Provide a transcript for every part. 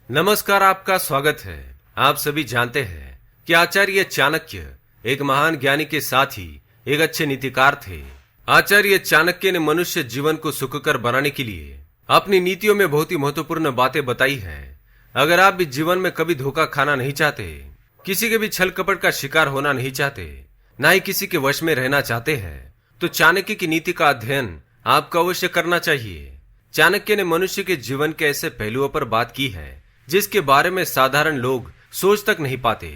नमस्कार, आपका स्वागत है। आप सभी जानते हैं कि आचार्य चाणक्य एक महान ज्ञानी के साथ ही एक अच्छे नीतिकार थे। आचार्य चाणक्य ने मनुष्य जीवन को सुखकर बनाने के लिए अपनी नीतियों में बहुत ही महत्वपूर्ण बातें बताई हैं। अगर आप भी जीवन में कभी धोखा खाना नहीं चाहते, किसी के भी छल कपट का शिकार होना नहीं चाहते, न ही किसी के वश में रहना चाहते हैं, तो चाणक्य की नीति का अध्ययन आपको अवश्य करना चाहिए। चाणक्य ने मनुष्य के जीवन के ऐसे पहलुओं पर बात की है जिसके बारे में साधारण लोग सोच तक नहीं पाते।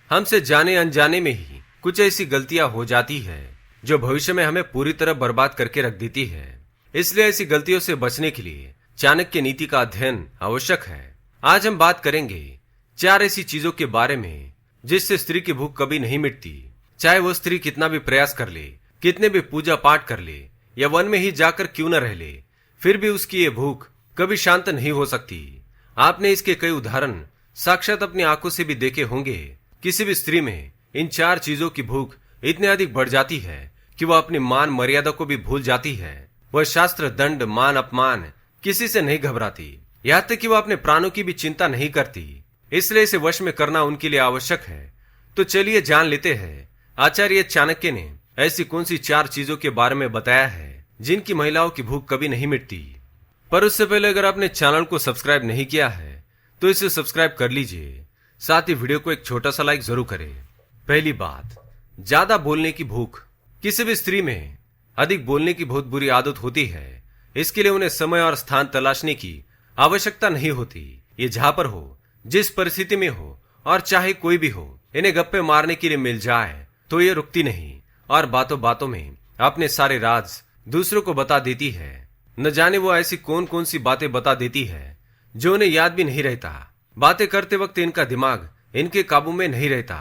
हमसे जाने अनजाने में ही कुछ ऐसी गलतियां हो जाती है जो भविष्य में हमें पूरी तरह बर्बाद करके रख देती है। इसलिए ऐसी गलतियों से बचने के लिए चाणक्य नीति का अध्ययन आवश्यक है। आज हम बात करेंगे 4 ऐसी चीजों के बारे में जिससे स्त्री की भूख कभी नहीं मिटती। चाहे वो स्त्री कितना भी प्रयास कर ले, कितने भी पूजा पाठ कर ले या वन में ही जाकर क्यों न रह ले, फिर भी उसकी ये भूख कभी शांत नहीं हो सकती। आपने इसके कई उदाहरण साक्षात अपनी आंखों से भी देखे होंगे। किसी भी स्त्री में इन 4 चीजों की भूख इतनी अधिक बढ़ जाती है कि वह अपनी मान मर्यादा को भी भूल जाती है। वह शास्त्र, दंड, मान, अपमान किसी से नहीं घबराती, यहाँ तक कि वह अपने प्राणों की भी चिंता नहीं करती। इसलिए इसे वश में करना उनके लिए आवश्यक है। तो चलिए जान लेते हैं आचार्य चाणक्य ने ऐसी कौन सी 4 चीजों के बारे में बताया है जिनकी महिलाओं की भूख कभी नहीं मिटती। पर उससे पहले अगर आपने चैनल को सब्सक्राइब नहीं किया है तो इसे सब्सक्राइब कर लीजिए। साथ ही वीडियो को एक छोटा सा लाइक जरूर करें। पहली बात, ज्यादा बोलने की भूख। किसी भी स्त्री में अधिक बोलने की बहुत बुरी आदत होती है। इसके लिए उन्हें समय और स्थान तलाशने की आवश्यकता नहीं होती। ये जहां पर हो, जिस परिस्थिति में हो और चाहे कोई भी हो, इन्हें गप्पे मारने के लिए मिल जाए तो ये रुकती नहीं और बातों बातों में अपने सारे राज दूसरों को बता देती है। न जाने वो ऐसी कौन कौन सी बातें बता देती है जो उन्हें याद भी नहीं रहता। बातें करते वक्त इनका दिमाग इनके काबू में नहीं रहता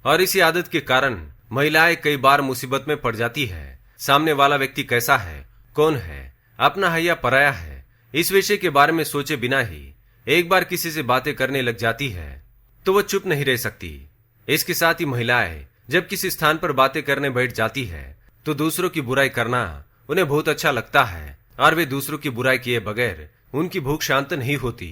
और इसी आदत के कारण महिलाएं कई बार मुसीबत में पड़ जाती है। सामने वाला व्यक्ति कैसा है, कौन है, अपना है या पराया है, इस विषय के बारे में सोचे बिना ही एक बार किसी से बातें करने लग जाती है तो वो चुप नहीं रह सकती। इसके साथ ही महिलाएं जब किसी स्थान पर बातें करने बैठ जाती है तो दूसरों की बुराई करना उन्हें बहुत अच्छा लगता है और वे दूसरों की बुराई किए बगैर उनकी भूख शांत नहीं होती।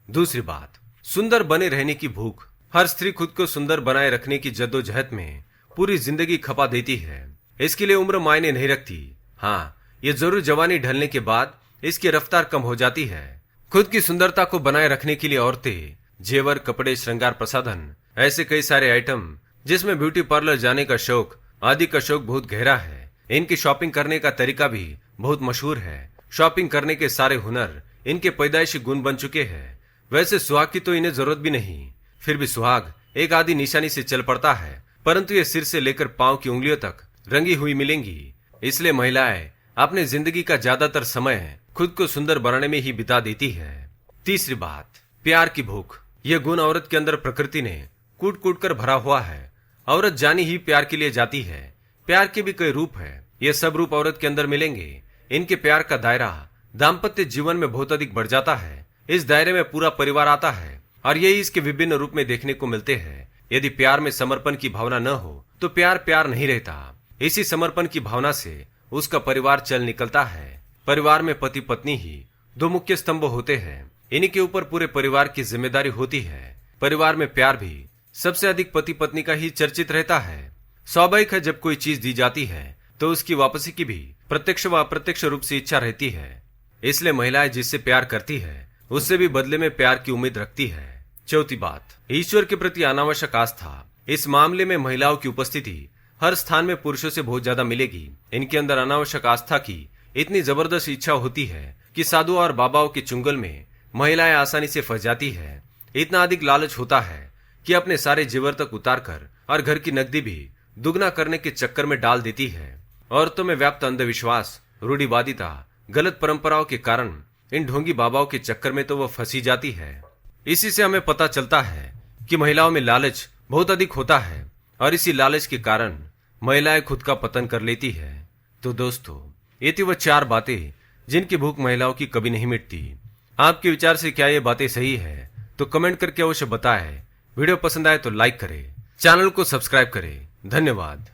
दूसरी बात, सुंदर बने रहने की भूख। हर स्त्री खुद को सुंदर बनाए रखने की जद्दोजहद में पूरी जिंदगी खपा देती है। इसके लिए उम्र मायने नहीं रखती। हाँ, ये जरूर जवानी ढलने के बाद इसकी रफ्तार कम हो जाती है। खुद की सुंदरता को बनाए रखने के लिए औरतें जेवर, कपड़े, श्रृंगार, प्रसाधन, ऐसे कई सारे आइटम जिसमें ब्यूटी पार्लर जाने का शौक आदि का शौक बहुत गहरा है। इनकी शॉपिंग करने का तरीका भी बहुत मशहूर है। शॉपिंग करने के सारे हुनर इनके पैदाइशी गुण बन चुके हैं। वैसे सुहाग की तो इन्हें जरूरत भी नहीं, फिर भी सुहाग एक आदि निशानी से चल पड़ता है, परंतु ये सिर से लेकर पांव की उंगलियों तक रंगी हुई मिलेंगी। इसलिए महिलाएं अपने जिंदगी का ज्यादातर समय खुद को सुंदर बनाने में ही बिता देती है। तीसरी बात, प्यार की भूख। यह गुण औरत के अंदर प्रकृति ने कूट कूट कर भरा हुआ है। औरत जानी ही प्यार के लिए जाती है। प्यार के भी कई रूप है। ये सब रूप औरत के अंदर मिलेंगे। इनके प्यार का दायरा दाम्पत्य जीवन में बहुत अधिक बढ़ जाता है। इस दायरे में पूरा परिवार आता है और यही इसके विभिन्न रूप में देखने को मिलते हैं। यदि प्यार में समर्पण की भावना न हो तो प्यार प्यार नहीं रहता। इसी समर्पण की भावना से उसका परिवार चल निकलता है। परिवार में पति पत्नी ही 2 मुख्य स्तंभ होते हैं। इन्हीं के ऊपर पूरे परिवार की जिम्मेदारी होती है। परिवार में प्यार भी सबसे अधिक पति पत्नी का ही चर्चित रहता है। स्वाभाविक है, जब कोई चीज दी जाती है तो उसकी वापसी की भी प्रत्यक्ष व अप्रत्यक्ष रूप से इच्छा रहती है। इसलिए महिलाएं जिससे प्यार करती है उससे भी बदले में प्यार की उम्मीद रखती है। चौथी बात, ईश्वर के प्रति अनावश्यक आस्था। इस मामले में महिलाओं की उपस्थिति हर स्थान में पुरुषों से बहुत ज्यादा मिलेगी। इनके अंदर अनावश्यक आस्था की इतनी जबरदस्त इच्छा होती है कि साधुओं और बाबाओं के चुंगल में महिलाएं आसानी से फंस जाती है। इतना अधिक लालच होता है कि अपने सारे जेवर तक उतार कर और घर की नकदी भी दुगना करने के चक्कर में डाल देती है। औरतों में व्याप्त अंधविश्वास, रूढ़िवादिता, गलत परंपराओं के कारण इन ढोंगी बाबाओं के चक्कर में तो वह फंसी जाती है। इसी से हमें पता चलता है कि महिलाओं में लालच बहुत अधिक होता है और इसी लालच के कारण महिलाएं खुद का पतन कर लेती है। तो दोस्तों, ये थी वह 4 बातें जिनकी भूख महिलाओं की कभी नहीं मिटती। आपके विचार से क्या ये बातें सही है तो कमेंट करके अवश्य बताएं। वीडियो पसंद आए तो लाइक करें, चैनल को सब्सक्राइब करें। धन्यवाद।